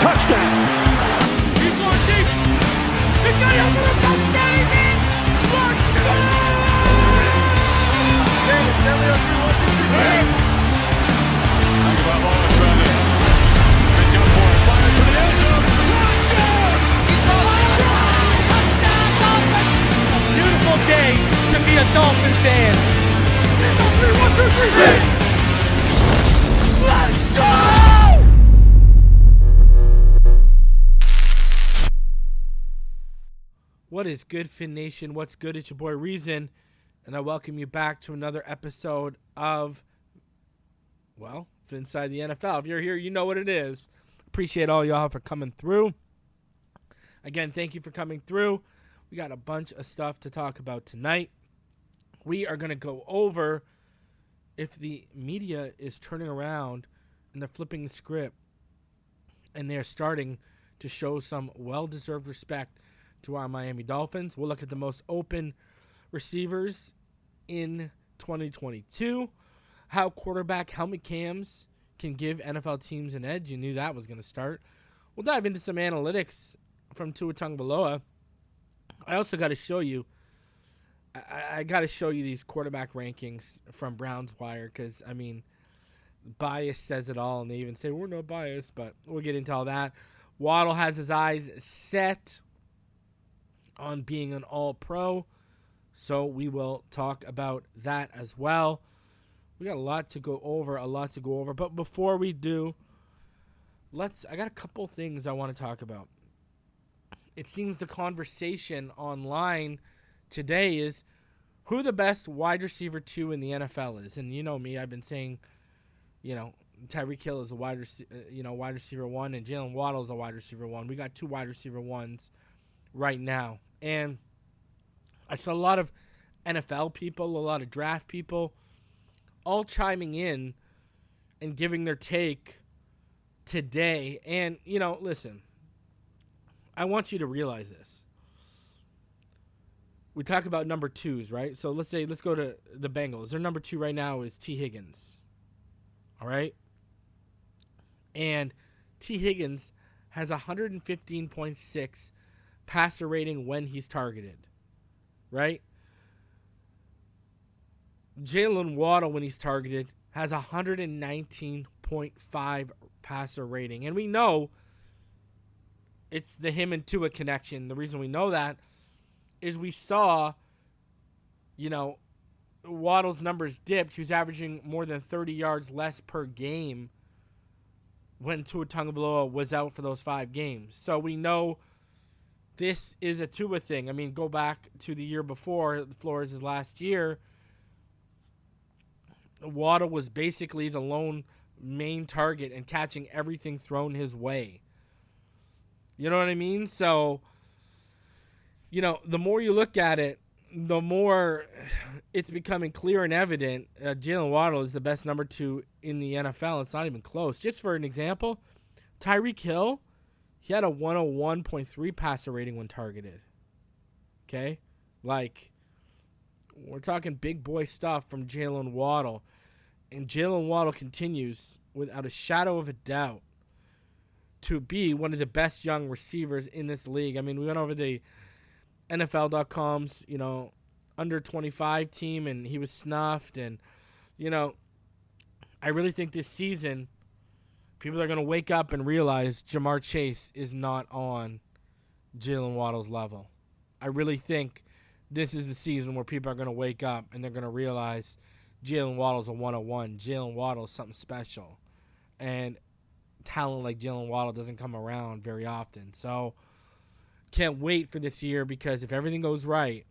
touchdown. He's going deep. He's got it for the touchdown. He's in. Tagovailoa trying to make up for it. Fires to the end zone. Touchdown! Touchdown, Dolphins. Beautiful day to be a Dolphin fan. 1, 2, 3, let's go! What is good, Fin Nation? What's good? It's your boy Reason, and I welcome you back to another episode of, well, Phinside The NFL. If you're here, you know what it is. Appreciate all y'all for coming through. Again, thank you for coming through. We got a bunch of stuff to talk about tonight. We are going to go over if the media is turning around and they're flipping the script and they're starting to show some well-deserved respect to our Miami Dolphins. We'll look at the most open receivers in 2022, how quarterback helmet cams can give NFL teams an edge. You knew that was going to start. We'll dive into some analytics from Tua Tagovailoa. I also got to show you, I got to show you these quarterback rankings from Browns Wire because, I mean, bias says it all, and they even say we're not biased, but we'll get into all that. Waddle has his eyes set on being an all-pro, so we will talk about that as well. We got a lot to go over, but before we do, I got a couple things I want to talk about. It seems the conversation online today is who the best wide receiver 2 in the NFL is. And you know me, I've been saying, Tyreek Hill is a wide receiver 1, and Jaylen Waddle is a wide receiver 1. We got 2 wide receiver 1s right now. And I saw a lot of NFL people, a lot of draft people, all chiming in and giving their take today. And, listen, I want you to realize this. We talk about number 2s, right? So let's go to the Bengals. Their number 2 right now is T. Higgins. All right? And T. Higgins has 115.6 passer rating when he's targeted. Right? Jaylen Waddle, when he's targeted, has 119.5 passer rating. And we know it's the him and Tua connection. The reason we know that is we saw, Waddle's numbers dipped. He was averaging more than 30 yards less per game when Tua Tagovailoa was out for those 5 games. So we know this is a Tua thing. I mean, go back to the year before, Flores' last year. Waddle was basically the lone main target and catching everything thrown his way. You know what I mean? So, the more you look at it, the more it's becoming clear and evident Jaylen Waddle is the best number 2 in the NFL. It's not even close. Just for an example, Tyreek Hill, he had a 101.3 passer rating when targeted. Okay? We're talking big boy stuff from Jaylen Waddle. And Jaylen Waddle continues, without a shadow of a doubt, to be one of the best young receivers in this league. I mean, we went over the NFL.com's, under 25 team, and he was snuffed. And, I really think this season, people are going to wake up and realize Jamar Chase is not on Jaylen Waddle's level. I really think this is the season where people are going to wake up and they're going to realize Jaylen Waddle's a 101. Jaylen Waddle is something special. And talent like Jaylen Waddle doesn't come around very often. So can't wait for this year, because if everything goes right,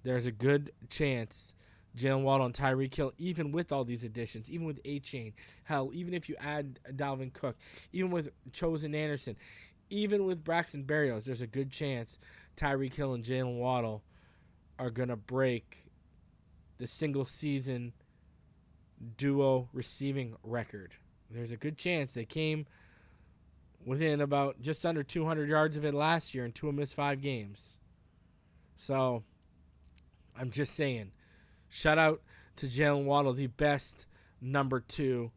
there's a good chance Jaylen Waddle and Tyreek Hill, even with all these additions, even with A-Chain, hell, even if you add Dalvin Cook, even with Chosen Anderson, even with Braxton Berrios, there's a good chance Tyreek Hill and Jaylen Waddle are going to break the single-season duo receiving record. There's a good chance. They came within about just under 200 yards of it last year, and Tua missed 5 games. So, I'm just saying, shout out to Jaylen Waddle, the best number 2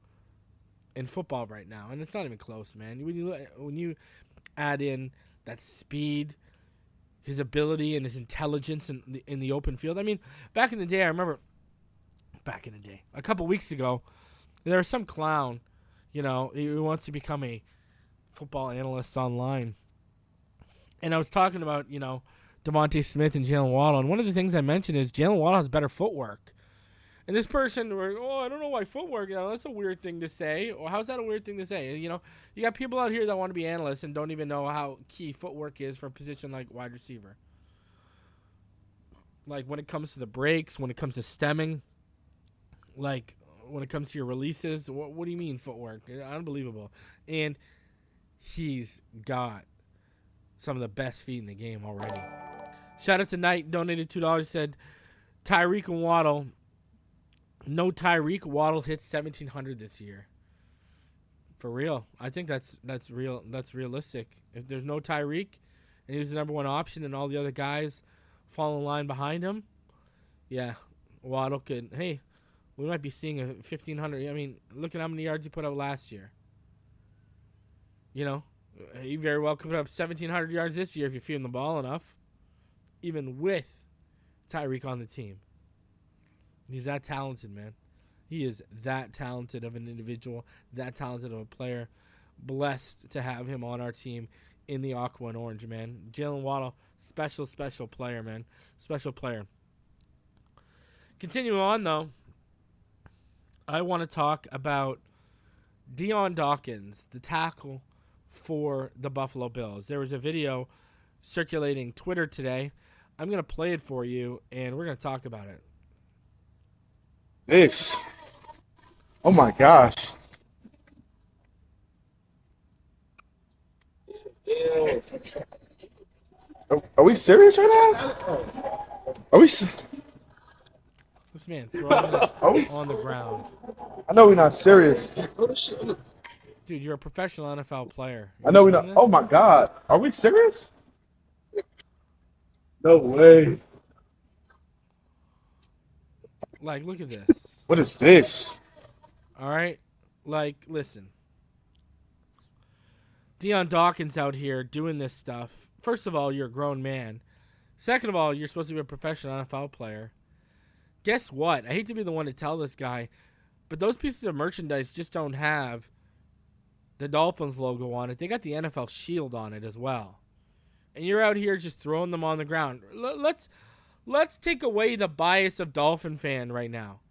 in football right now, and it's not even close, man. When you add in that speed, his ability, and his intelligence in the open field. I mean, back in the day, I remember a couple weeks ago, there was some clown, who wants to become a football analyst online. And I was talking about, Devontae Smith and Jaylen Waddle. And one of the things I mentioned is Jaylen Waddle has better footwork. And this person, I don't know why footwork, that's a weird thing to say. Or how's that a weird thing to say? You got people out here that want to be analysts and don't even know how key footwork is for a position like wide receiver. Like when it comes to the breaks, when it comes to stemming, like when it comes to your releases, what do you mean footwork? Unbelievable. And he's got some of the best feet in the game already. Shout out to Knight, donated $2, said Tyreek and Waddle. No Tyreek, Waddle hits 1,700 this year. For real. I think that's real. That's realistic. If there's no Tyreek and he was the number one option and all the other guys fall in line behind him, yeah, Waddle could, hey, we might be seeing a 1,500. I mean, look at how many yards he put up last year. He very well could put up 1,700 yards this year if you feed him the ball enough, even with Tyreek on the team. He's that talented, man. He is that talented of an individual, that talented of a player. Blessed to have him on our team in the aqua and orange, man. Jaylen Waddle, special player, man. Special player. Continuing on, though, I want to talk about Dion Dawkins, the tackle for the Buffalo Bills. There was a video circulating Twitter today. I'm going to play it for you, and we're going to talk about it. This. Oh, my gosh. Are we serious right now? Are we? This man throwing it on the ground. I know we're not serious. Dude, you're a professional NFL player. I know we're not. Oh my God, are we serious? No way. Like, look at this. What is this? All right, like, listen. Dion Dawkins out here doing this stuff. First of all, you're a grown man. Second of all, you're supposed to be a professional NFL player. Guess what? I hate to be the one to tell this guy, but those pieces of merchandise just don't have the Dolphins logo on it. They got the NFL shield on it as well. And you're out here just throwing them on the ground. Let's take away the bias of Dolphin fan right now.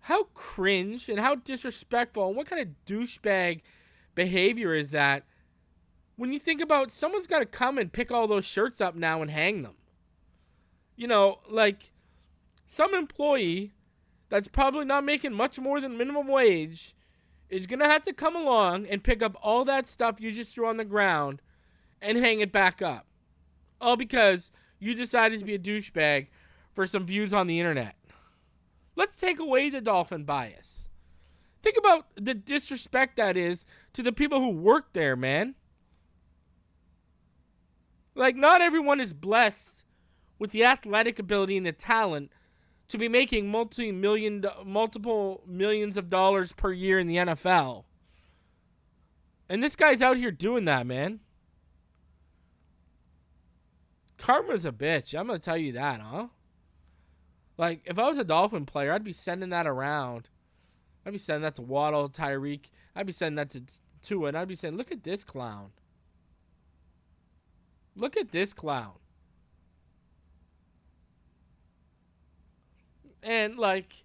How cringe and how disrespectful and what kind of douchebag behavior is that when you think about someone's got to come and pick all those shirts up now and hang them? Like some employee that's probably not making much more than minimum wage is going to have to come along and pick up all that stuff you just threw on the ground and hang it back up. All because you decided to be a douchebag for some views on the internet. Let's take away the Dolphin bias. Think about the disrespect that is to the people who work there, man. Like, not everyone is blessed with the athletic ability and the talent to be making multiple millions of dollars per year in the NFL. And this guy's out here doing that, man. Karma's a bitch. I'm going to tell you that, huh? Like, if I was a Dolphin player, I'd be sending that around. I'd be sending that to Waddle, Tyreek. I'd be sending that to Tua, and I'd be saying, look at this clown. Look at this clown. And, like,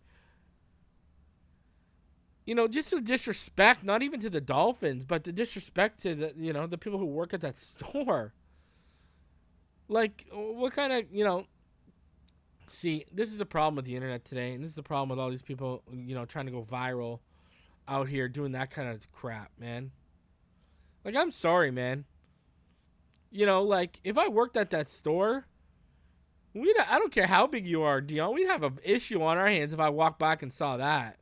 just the disrespect, not even to the Dolphins, but the disrespect to the, the people who work at that store. Like, what kind of, see, this is the problem with the internet today, and this is the problem with all these people, trying to go viral out here doing that kind of crap, man. Like, I'm sorry, man. Like, if I worked at that store, I don't care how big you are, Dion. We'd have an issue on our hands if I walked back and saw that.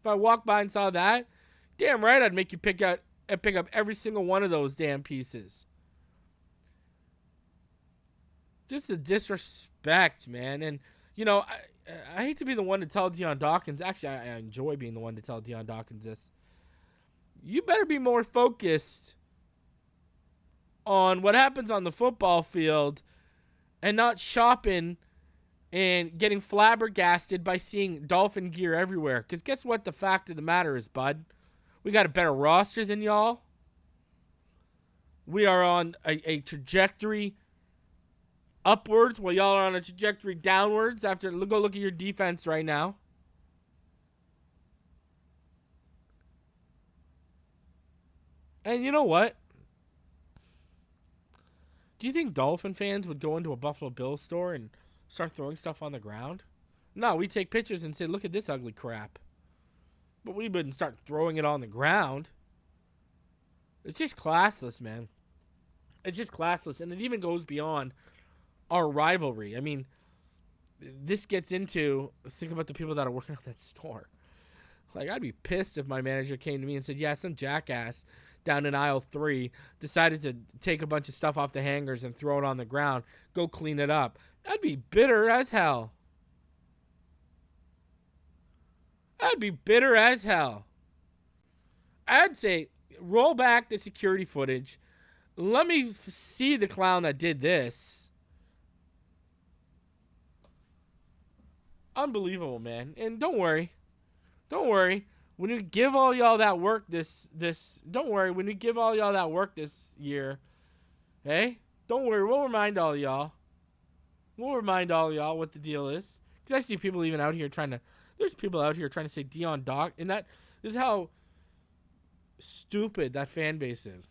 If I walked by and saw that, damn right I'd make you pick up every single one of those damn pieces. Just the disrespect, man. And, I hate to be the one to tell Dion Dawkins. Actually, I enjoy being the one to tell Dion Dawkins this. You better be more focused on what happens on the football field and not shopping and getting flabbergasted by seeing Dolphin gear everywhere. Because guess what the fact of the matter is, bud? We got a better roster than y'all. We are on a trajectory upwards while y'all are on a trajectory downwards. After go look at your defense right now. And you know what? Do you think Dolphin fans would go into a Buffalo Bills store and start throwing stuff on the ground? No, we take pictures and say, look at this ugly crap. But we wouldn't start throwing it on the ground. It's just classless, man. It's just classless. And it even goes beyond our rivalry. I mean, this gets into, think about the people that are working at that store. Like, I'd be pissed if my manager came to me and said, yeah, some jackass down in aisle 3 decided to take a bunch of stuff off the hangers and throw it on the ground. Go clean it up. I'd be bitter as hell. I'd be bitter as hell. I'd say, roll back the security footage. Let me see the clown that did this. Unbelievable, man. And don't worry. When we give all y'all that work don't worry, when we give all y'all that work this year, hey, don't worry, we'll remind all y'all. What the deal is. Because I see people even out here there's people out here trying to say Dion Doc, and this is how stupid that fan base is.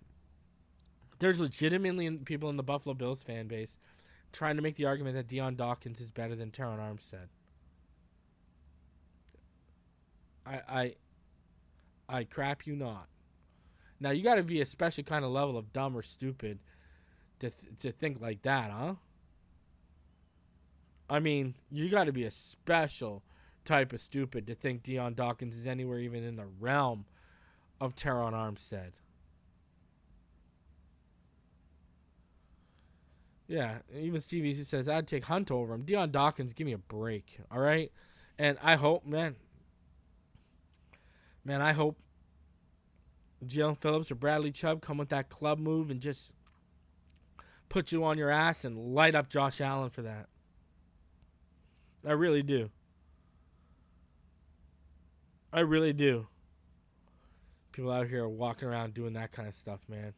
There's legitimately people in the Buffalo Bills fan base trying to make the argument that Dion Dawkins is better than Teron Armstead. I crap you not. Now, you got to be a special kind of level of dumb or stupid to think like that, huh? I mean, you got to be a special type of stupid to think Dion Dawkins is anywhere even in the realm of Teron Armstead. Yeah, even Stevie says, I'd take Hunt over him. Dion Dawkins, give me a break, all right? And I hope, I hope Jalen Phillips or Bradley Chubb come with that club move and just put you on your ass and light up Josh Allen for that. I really do. People out here are walking around doing that kind of stuff, man.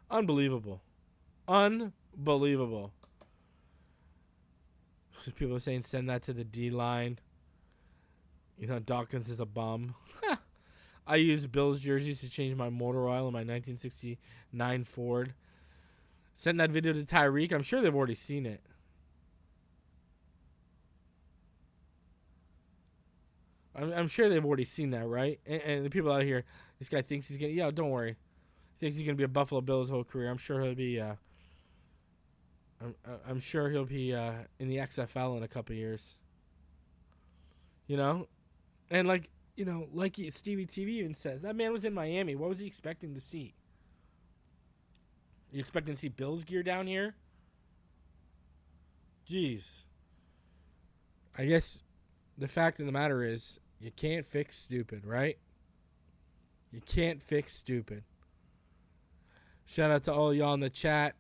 Unbelievable. People are saying send that to the D-line. You know, Dawkins is a bum. I used Bills jerseys to change my motor oil in my 1969 Ford. Send that video to Tyreek. I'm sure they've already seen it. I'm sure they've already seen that, right? And the people out here, this guy thinks he's going to... Yeah, don't worry. Thinks he's going to be a Buffalo Bills whole career. I'm sure he'll be... I'm sure he'll be in the XFL in a couple years. You know? And like Stevie TV even says, that man was in Miami. What was he expecting to see? You expecting to see Bills gear down here? Jeez. I guess the fact of the matter is, you can't fix stupid, right? You can't fix stupid. Shout out to all y'all in the chat.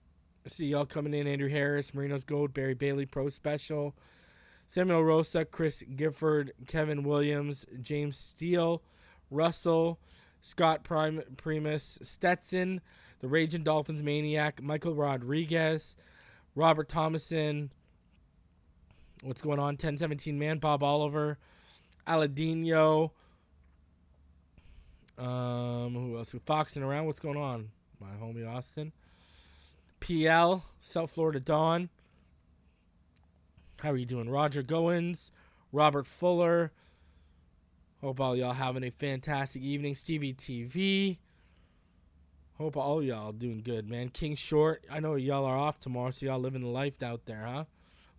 I see y'all coming in. Andrew Harris, Marino's Gold, Barry Bailey, Pro Special, Samuel Rosa, Chris Gifford, Kevin Williams, James Steele, Russell, Scott Primus, Stetson, the Raging Dolphins Maniac, Michael Rodriguez, Robert Thomason, what's going on, 1017 Man, Bob Oliver, Aladino, who else? Foxing around, what's going on? My homie Austin. PL, South Florida Dawn. How are you doing? Roger Goins, Robert Fuller. Hope all y'all having a fantastic evening. Stevie TV. Hope all y'all doing good, man. King Short. I know y'all are off tomorrow, so y'all living the life out there, huh?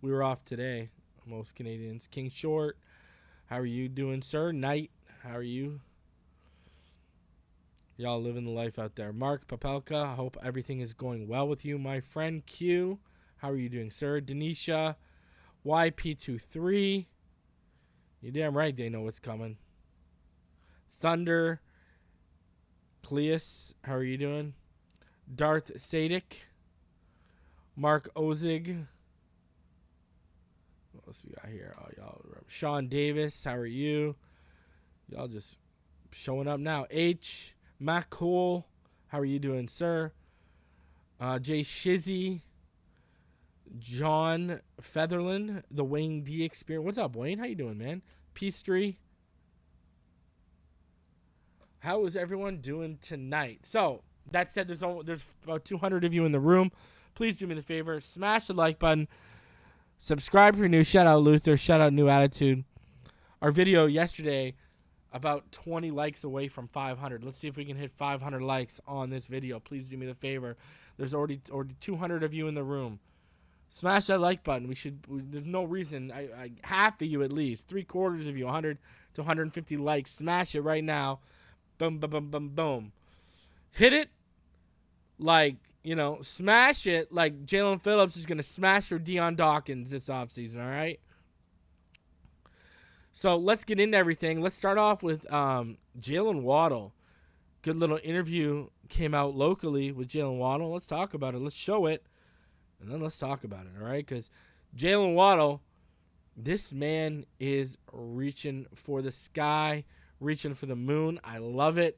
We were off today, most Canadians. King Short. How are you doing, sir? Knight. How are you? Y'all living the life out there. Mark Papelka, I hope everything is going well with you. My friend Q, how are you doing, sir? Denisha, YP23. You damn right they know what's coming. Thunder. Cleus, how are you doing? Darth Sadik. Mark Ozig. What else we got here? Oh, y'all. Sean Davis, how are you? Y'all just showing up now. H. Matt Cole, how are you doing, sir? Jay Shizzy. John Featherland, the Wayne D Experience. What's up, Wayne? How you doing, man? Peace3. How is everyone doing tonight? So, that said, there's about 200 of you in the room. Please do me the favor. Smash the like button. Subscribe if you're new. Shout out Luther. Shout out New Attitude. Our video yesterday, about 20 likes away from 500. Let's see if we can hit 500 likes on this video. Please do me the favor. There's already 200 of you in the room. Smash that like button. There's no reason. Half of you at least. 3/4 of you. 100 to 150 likes. Smash it right now. Boom, boom, boom, boom, boom. Hit it like, smash it like Jalen Phillips is going to smash for Dion Dawkins this offseason, all right? So let's get into everything. Let's start off with Jaylen Waddle. Good little interview came out locally with Jaylen Waddle. Let's talk about it. Let's show it, and then let's talk about it, all right? Because Jaylen Waddle, this man is reaching for the sky, reaching for the moon. I love it.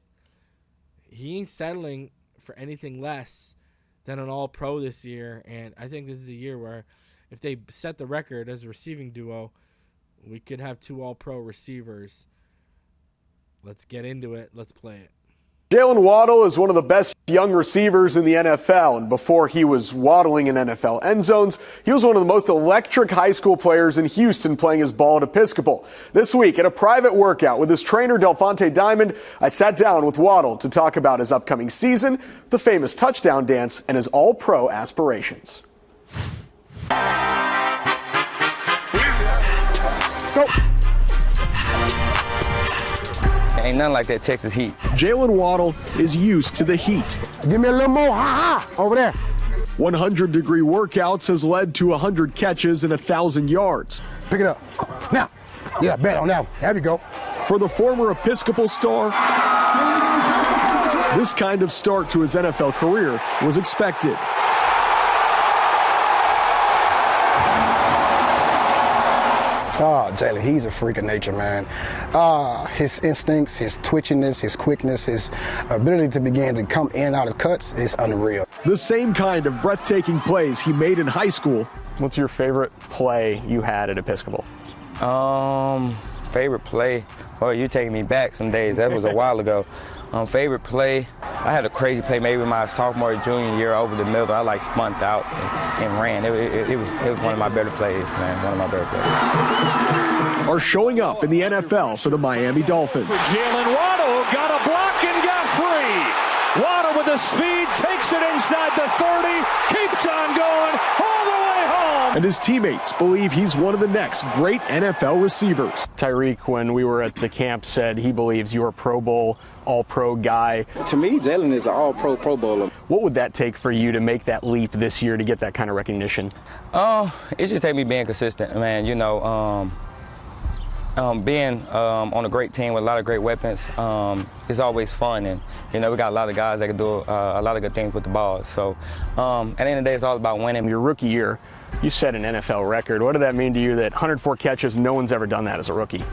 He ain't settling for anything less than an all-pro this year, and I think this is a year where if they set the record as a receiving duo, we could have 2 all-pro receivers. Let's get into it. Let's play it. Jaylen Waddle is one of the best young receivers in the NFL, and before he was waddling in NFL end zones, he was one of the most electric high school players in Houston playing his ball at Episcopal. This week, at a private workout with his trainer, Delphonte Diamond, I sat down with Waddle to talk about his upcoming season, the famous touchdown dance, and his all-pro aspirations. Go. Ain't nothing like that Texas heat. Jaylen Waddle is used to the heat. Give me a little more, over there. 100-degree workouts has led to 100 catches and 1,000 yards. Pick it up. Now. Yeah, bet on that one. There we go. For the former Episcopal star, this kind of start to his NFL career was expected. Oh, Jaylen, he's a freak of nature, man. His instincts, his twitchiness, his quickness, his ability to begin to come in and out of cuts is unreal. The same kind of breathtaking plays he made in high school. What's your favorite play you had at Episcopal? Favorite play? Oh, you're taking me back some days. That was a while ago. Favorite play? I had a crazy play maybe my sophomore or junior year over the middle. I spunt out and ran. It was one of my better plays, man. One of my better plays. Are showing up in the NFL for the Miami Dolphins. Jaylen Waddle got a block and got free. Waddle with the speed takes it inside the 30, keeps on going all the way home. And his teammates believe he's one of the next great NFL receivers. Tyreek, when we were at the camp, said he believes you're a Pro Bowl, all-pro guy. To me, Jaylen is an all-pro Pro Bowler. What would that take for you to make that leap this year to get that kind of recognition? It just take me being consistent, man. Being on a great team with a lot of great weapons is always fun, and we got a lot of guys that can do a lot of good things with the ball. So at the end of the day, it's all about winning. Your rookie year, you set an NFL record. What did that mean to you that 104 catches, no one's ever done that as a rookie?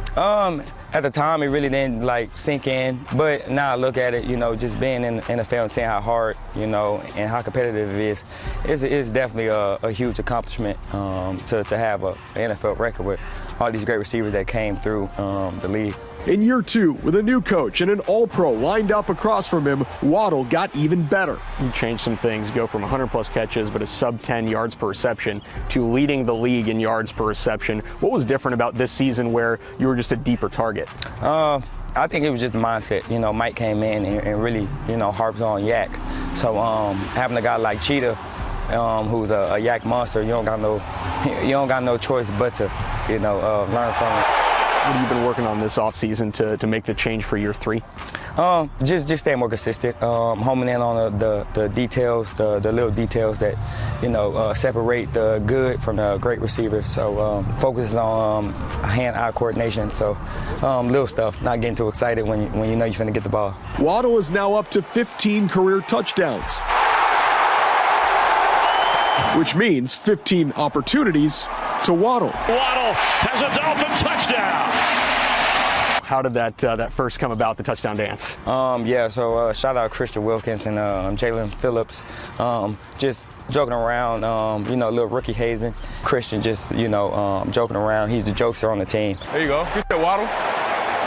At the time, it really didn't sink in, but now I look at it, just being in the NFL and seeing how hard, and how competitive it is, it's definitely a huge accomplishment to have an NFL record with all these great receivers that came through the league. In year 2, with a new coach and an all-pro lined up across from him, Waddle got even better. You changed some things. You go from 100-plus catches but a sub-10 yards per reception to leading the league in yards per reception. What was different about this season where you were just a deeper target? I think it was just the mindset. Mike came in and really, harps on yak. So having a guy like Cheetah, who's a yak monster, you don't got no choice but to, learn from him. What have you been working on this offseason to make the change for year 3? Just staying more consistent, homing in on the details, the little details that, separate the good from the great receivers. So focusing on hand-eye coordination. So little stuff, not getting too excited when you know you're going to get the ball. Waddle is now up to 15 career touchdowns, which means 15 opportunities to Waddle. Waddle has a Dolphin touchdown. How did that first come about, the touchdown dance? So shout out Christian Wilkins and Jalen Phillips. Just joking around, a little rookie hazing. Christian just, joking around. He's the jokester on the team. There you go. Get that Waddle.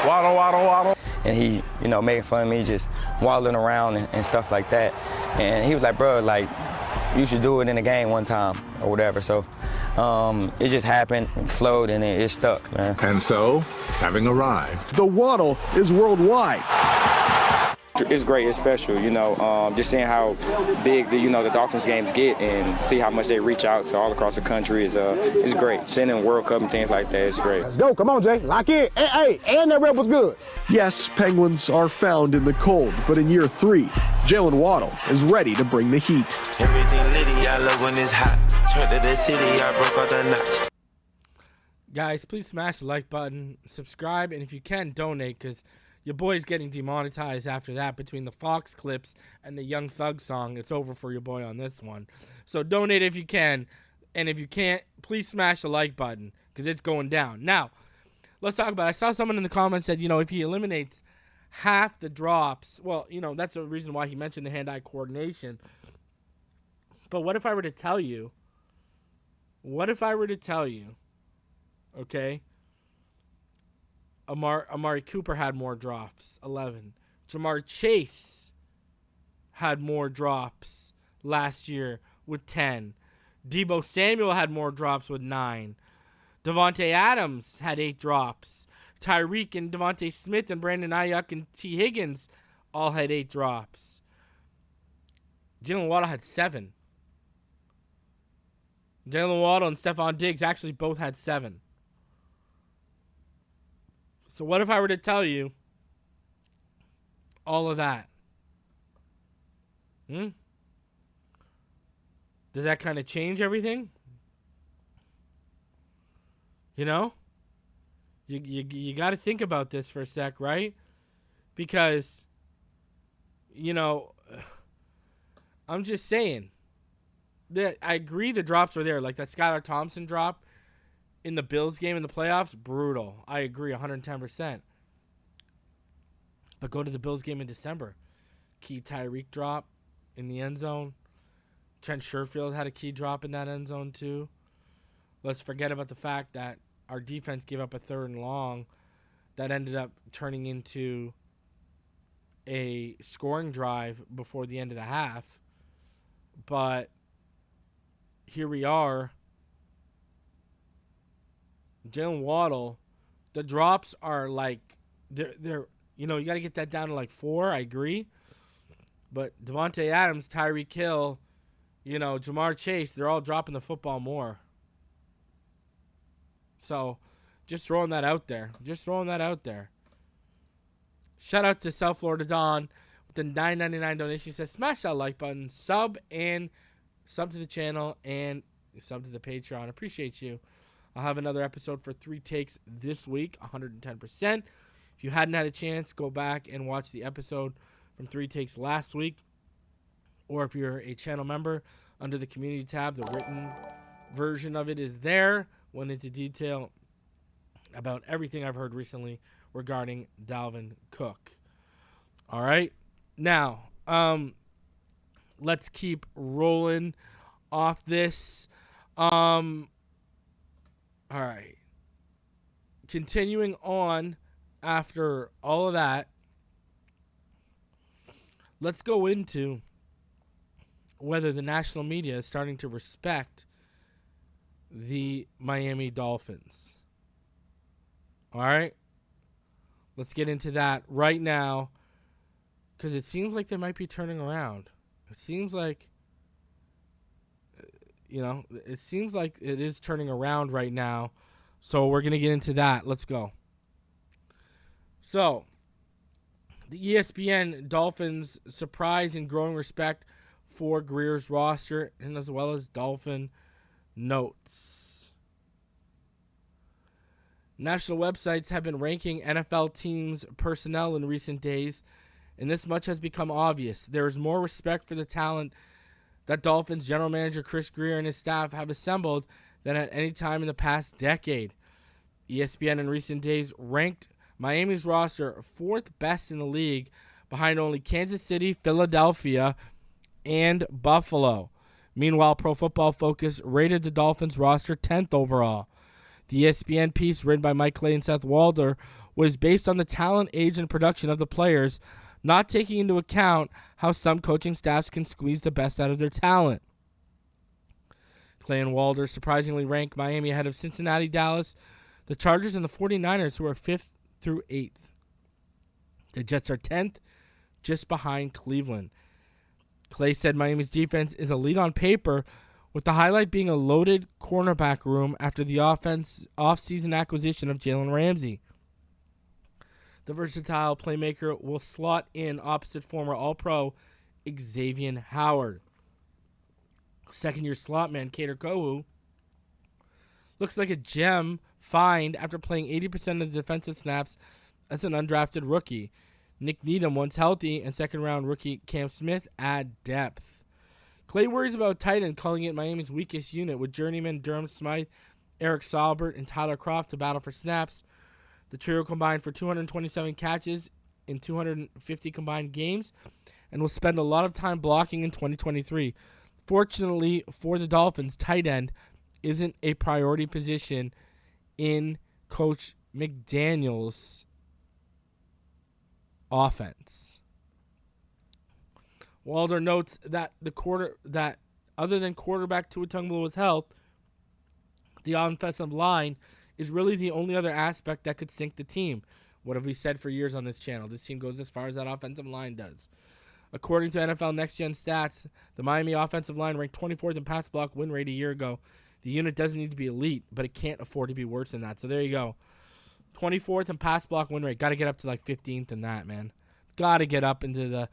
Waddle. And he, making fun of me, just waddling around and stuff like that. And he was like, bro, like, you should do it in a game one time or whatever. So it just happened, flowed, and it stuck, man. And so, having arrived, The Waddle is worldwide. It's great, it's special, just seeing how big the Dolphins games get and see how much they reach out to all across the country is great. Sending World Cup and things like that is great. Let's go. Come on, Jay. Lock in. Hey, and that rep was good. Yes, Penguins are found in the cold, but in year 3, Jaylen Waddle is ready to bring the heat. Everything litty, I love when it's hot. Turn to the city, I broke all the notch. Guys, please smash the like button, subscribe, and if you can, donate, because your boy's getting demonetized after that. Between the Fox clips and the Young Thug song, it's over for your boy on this one. So donate if you can, and if you can't, please smash the like button, because it's going down. Now, let's talk about it. I saw someone in the comments said, if he eliminates half the drops, well, that's the reason why he mentioned the hand-eye coordination. But what if I were to tell you, okay, Amari Cooper had more drops, 11. Jamar Chase had more drops last year with 10. Deebo Samuel had more drops with 9. Devontae Adams had 8 drops. Tyreek and Devontae Smith and Brandon Ayuk and T. Higgins all had 8 drops. Jaylen Waddle had 7. Jaylen Waddle and Stephon Diggs actually both had 7. So what if I were to tell you all of that? Does that kind of change everything? You got to think about this for a sec, right? Because, I'm just saying that I agree the drops are there. Like that Skylar Thompson drop in the Bills game in the playoffs, brutal. I agree 110%. But go to the Bills game in December. Key Tyreek drop in the end zone. Trent Sherfield had a key drop in that end zone too. Let's forget about the fact that our defense gave up a 3rd and long that ended up turning into a scoring drive before the end of the half. But here we are. Jaylen Waddle, the drops are like they're you got to get that down to like 4. I agree, but Devontae Adams, Tyreek Hill, Jamar Chase, they're all dropping the football more. So, just throwing that out there. Shout out to South Florida Don with the $9.99 donation. He says smash that like button, sub to the channel, and sub to the Patreon. Appreciate you. I'll have another episode for 3 takes this week, 110%. If you hadn't had a chance, go back and watch the episode from 3 takes last week. Or if you're a channel member, under the community tab, the written version of it is there. Went into detail about everything I've heard recently regarding Dalvin Cook. All right. Now, let's keep rolling off this. All right. Continuing on after all of that, let's go into whether the national media is starting to respect the Miami Dolphins. All right? Let's get into that right now because it seems like they might be turning around. It seems like it is turning around right now. So we're going to get into that. Let's go. So, the ESPN Dolphins surprise and growing respect for Greer's roster, and as well as Dolphin notes. National websites have been ranking NFL teams' personnel in recent days, and this much has become obvious. There is more respect for the talent that Dolphins general manager Chris Grier and his staff have assembled than at any time in the past decade. ESPN in recent days ranked Miami's roster fourth best in the league, behind only Kansas City, Philadelphia, and Buffalo. Meanwhile, Pro Football Focus rated the Dolphins roster 10th overall. The ESPN piece, written by Mike Clay and Seth Walder, was based on the talent, age, and production of the players, not taking into account how some coaching staffs can squeeze the best out of their talent. Clay and Walder surprisingly rank Miami ahead of Cincinnati, Dallas, the Chargers, and the 49ers, who are 5th through 8th. The Jets are 10th, just behind Cleveland. Clay said Miami's defense is elite on paper, with the highlight being a loaded cornerback room after the off-season acquisition of Jalen Ramsey. The versatile playmaker will slot in opposite former All-Pro Xavier Howard. Second-year slot man Kader Kohu looks like a gem find after playing 80% of the defensive snaps as an undrafted rookie. Nick Needham, once healthy, and second-round rookie Cam Smith add depth. Clay worries about tight end, calling it Miami's weakest unit, with journeyman Durham Smythe, Eric Saubert, and Tyler Kroft to battle for snaps. The trio combined for 227 catches in 250 combined games and will spend a lot of time blocking in 2023. Fortunately for the Dolphins, tight end isn't a priority position in Coach McDaniel's offense. Walder notes that other than quarterback Tua Tagovailoa's health, the offensive line is really the only other aspect that could sink the team. What have we said for years on this channel? This team goes as far as that offensive line does. According to NFL Next Gen Stats, the Miami offensive line ranked 24th in pass block win rate a year ago. The unit doesn't need to be elite, but it can't afford to be worse than that. So there you go. 24th in pass block win rate. Got to get up to like 15th in that, man. Got to get up into the,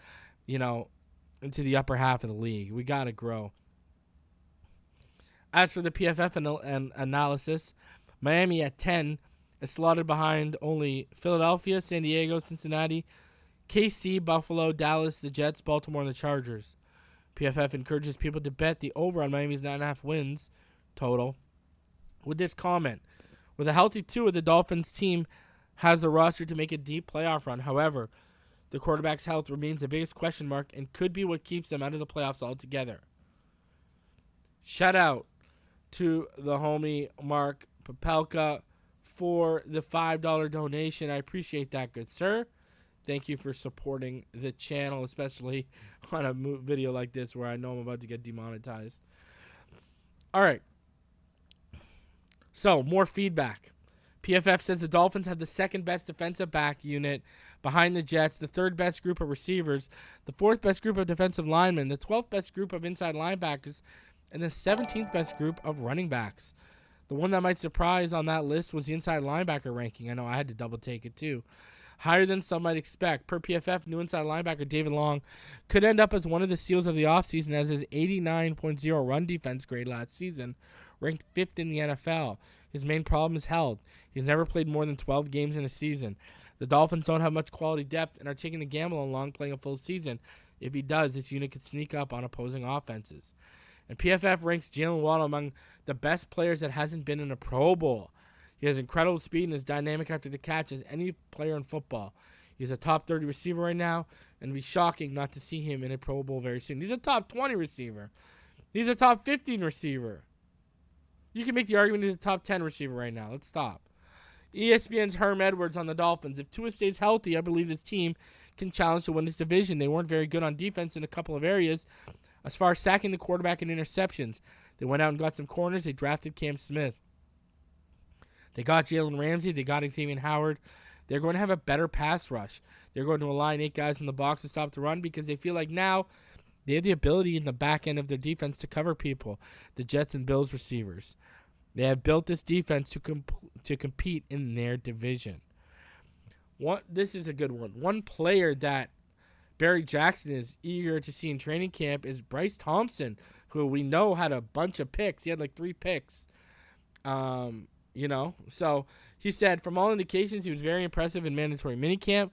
into the upper half of the league. We got to grow. As for the PFF analysis, Miami at 10 is slotted behind only Philadelphia, San Diego, Cincinnati, KC, Buffalo, Dallas, the Jets, Baltimore, and the Chargers. PFF encourages people to bet the over on Miami's 9.5 wins total with this comment. With a healthy Tua, the Dolphins team has the roster to make a deep playoff run. However, the quarterback's health remains the biggest question mark and could be what keeps them out of the playoffs altogether. Shout out to the homie Mark Popelka for the $5 donation. I appreciate that, good sir. Thank you for supporting the channel, especially on a video like this where I know I'm about to get demonetized. All right. So, more feedback. PFF says the Dolphins have the second best defensive back unit behind the Jets, the third best group of receivers, the fourth best group of defensive linemen, the 12th best group of inside linebackers, and the 17th best group of running backs. The one that might surprise on that list was the inside linebacker ranking. I know I had to double take it too. Higher than some might expect. Per PFF, new inside linebacker David Long could end up as one of the steals of the offseason, as his 89.0 run defense grade last season ranked 5th in the NFL. His main problem is health. He's never played more than 12 games in a season. The Dolphins don't have much quality depth and are taking a gamble on Long playing a full season. If he does, this unit could sneak up on opposing offenses. And PFF ranks Jaylen Waddle among the best players that hasn't been in a Pro Bowl. He has incredible speed and is dynamic after the catch as any player in football. He's a top 30 receiver right now, and it'd be shocking not to see him in a Pro Bowl very soon. He's a top 20 receiver. He's a top 15 receiver. You can make the argument he's a top 10 receiver right now. Let's stop. ESPN's Herm Edwards on the Dolphins. If Tua stays healthy, I believe this team can challenge to win this division. They weren't very good on defense in a couple of areas. As far as sacking the quarterback and interceptions, they went out and got some corners. They drafted Cam Smith. They got Jalen Ramsey. They got Xavier Howard. They're going to have a better pass rush. They're going to align 8 guys in the box to stop the run because they feel like now they have the ability in the back end of their defense to cover people, the Jets and Bills receivers. They have built this defense to compete in their division. This is a good one. One player that Barry Jackson is eager to see in training camp is Bryce Thompson, who we know had a bunch of picks. He had like 3 picks. So he said, from all indications, he was very impressive in mandatory minicamp.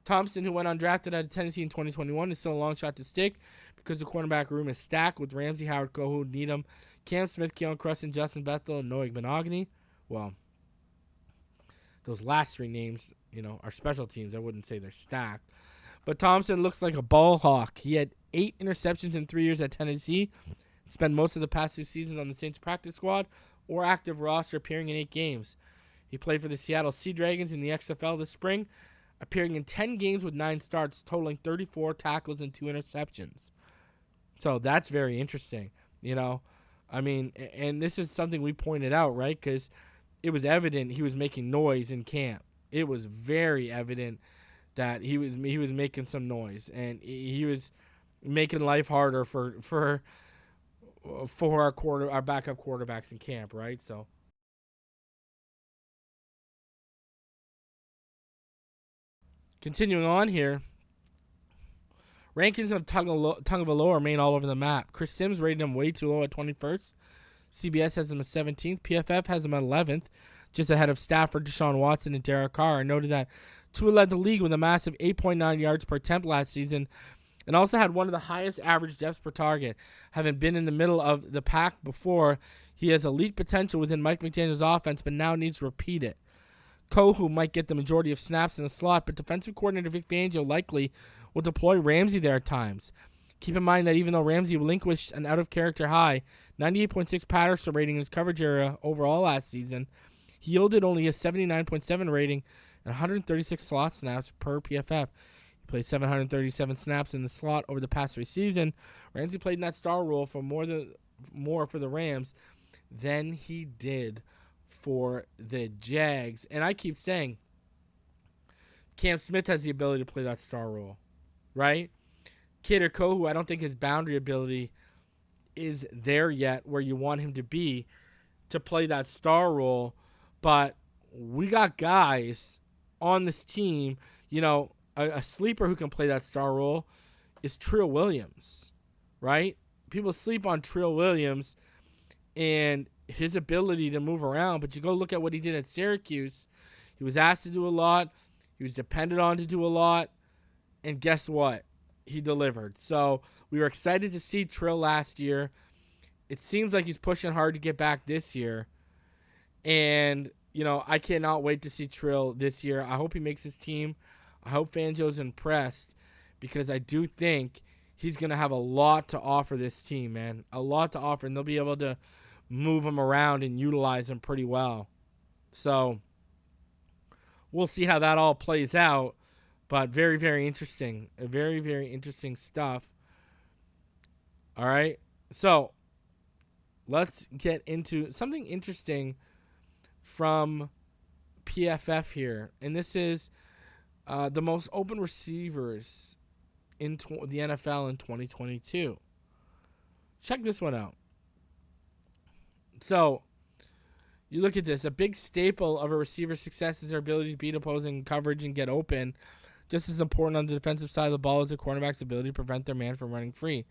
Thompson, who went undrafted out of Tennessee in 2021, is still a long shot to stick because the cornerback room is stacked with Ramsey, Howard, Kohou, Needham, Cam Smith, Keon Cruston, Justin Bethel, and Noah Benogany. Well, those last 3 names, are special teams. I wouldn't say they're stacked. But Thompson looks like a ball hawk. He had 8 interceptions in 3 years at Tennessee. Spent most of the past 2 seasons on the Saints practice squad or active roster, appearing in 8 games. He played for the Seattle Sea Dragons in the XFL this spring, appearing in 10 games with 9 starts, totaling 34 tackles and 2 interceptions. So that's very interesting, and this is something we pointed out, right? Because it was evident he was making noise in camp. It was very evident that he was making some noise, and he was making life harder for our backup quarterbacks in camp, right? So continuing on here, rankings of Tagovailoa remain all over the map. Chris Sims rated him way too low at 21st. CBS has him at 17th. PFF has him at 11th, just ahead of Stafford, Deshaun Watson, and Derek Carr. I noted that Tua led the league with a massive 8.9 yards per attempt last season and also had one of the highest average depths per target. Having been in the middle of the pack before, he has elite potential within Mike McDaniel's offense, but now needs to repeat it. Kohou might get the majority of snaps in the slot, but defensive coordinator Vic Fangio likely will deploy Ramsey there at times. Keep in mind that even though Ramsey relinquished an out-of-character high 98.6 Patterson rating in his coverage area overall last season, he yielded only a 79.7 rating and 136 slot snaps per PFF. He played 737 snaps in the slot over the past 3 seasons. Ramsey played in that star role for more for the Rams than he did for the Jags. And I keep saying Cam Smith has the ability to play that star role, right? Kid or Kohou, I don't think his boundary ability is there yet where you want him to be to play that star role. But we got guys on this team, a sleeper who can play that star role is Trill Williams, right? People sleep on Trill Williams and his ability to move around, but you go look at what he did at Syracuse. He was asked to do a lot. He was depended on to do a lot. And guess what? He delivered. So we were excited to see Trill last year. It seems like he's pushing hard to get back this year. And, I cannot wait to see Trill this year. I hope he makes his team. I hope Fangio's impressed because I do think he's going to have a lot to offer this team, man. A lot to offer, and they'll be able to move him around and utilize him pretty well. So we'll see how that all plays out, but very, very interesting. Very, very interesting stuff. All right, so let's get into something interesting from PFF here, and this is the most open receivers in the NFL in 2022. Check this one out. So, you look at this. A big staple of a receiver's success is their ability to beat opposing coverage and get open. Just as important on the defensive side of the ball is the cornerback's ability to prevent their man from running free.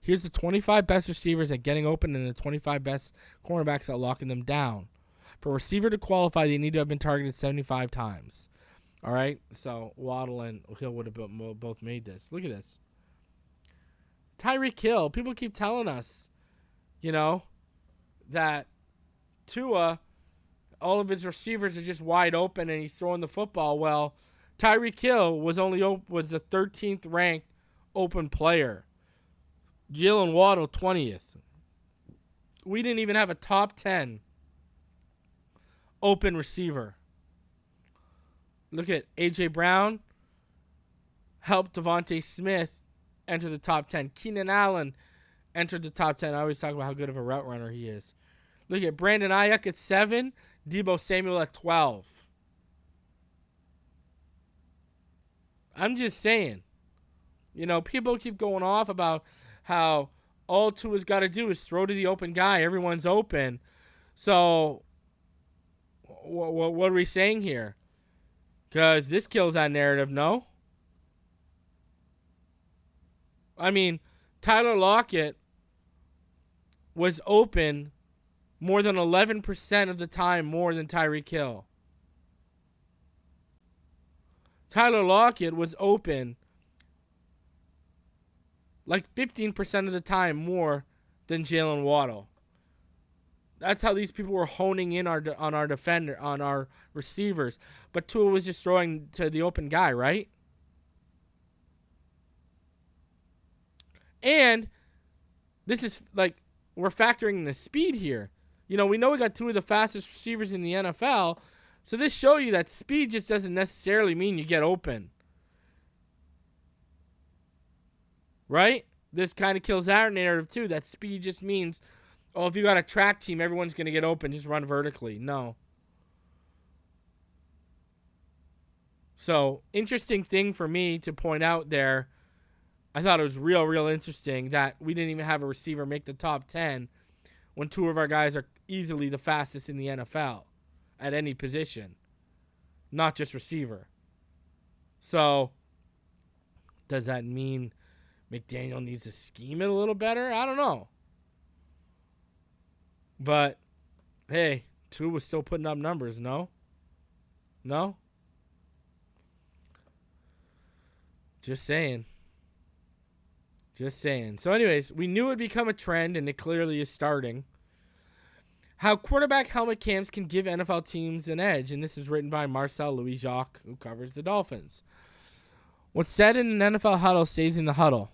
Here's the 25 best receivers at getting open and the 25 best cornerbacks at locking them down. For a receiver to qualify, they need to have been targeted 75 times. All right? So, Waddle and Hill would have both made this. Look at this. Tyreek Hill. People keep telling us, that Tua, all of his receivers are just wide open and he's throwing the football. Well, Tyreek Hill was the 13th ranked open player. Jaylen Waddle, 20th. We didn't even have a top 10 open receiver. Look at A.J. Brown helped Devontae Smith enter the top 10. Keenan Allen entered the top 10. I always talk about how good of a route runner he is. Look at Brandon Ayuk at 7, Deebo Samuel at 12. I'm just saying. People keep going off about how all Tua's got to do is throw to the open guy. Everyone's open. So, what are we saying here? Because this kills that narrative, no? I mean, Tyler Lockett was open more than 11% of the time more than Tyreek Hill. Tyler Lockett was open like 15% of the time more than Jaylen Waddle. That's how these people were honing in on our defender, on our receivers. But Tua was just throwing to the open guy, right? And this is like, we're factoring the speed here. You know, we know we got two of the fastest receivers in the NFL. So this shows you that speed just doesn't necessarily mean you get open. Right? This kind of kills our narrative too. That speed just means, oh, if you got a track team, everyone's going to get open. Just run vertically. No. So, interesting thing for me to point out there. I thought it was real interesting that we didn't even have a receiver make the top 10 when two of our guys are easily the fastest in the NFL at any position, not just receiver. So, does that mean McDaniel needs to scheme it a little better? I don't know. But, hey, Tua was still putting up numbers, no? No? Just saying. Just saying. So anyways, we knew it would become a trend, and it clearly is starting. How quarterback helmet cams can give NFL teams an edge, and this is written by Marcel Louis-Jacques, who covers the Dolphins. What's said in an NFL huddle stays in the huddle,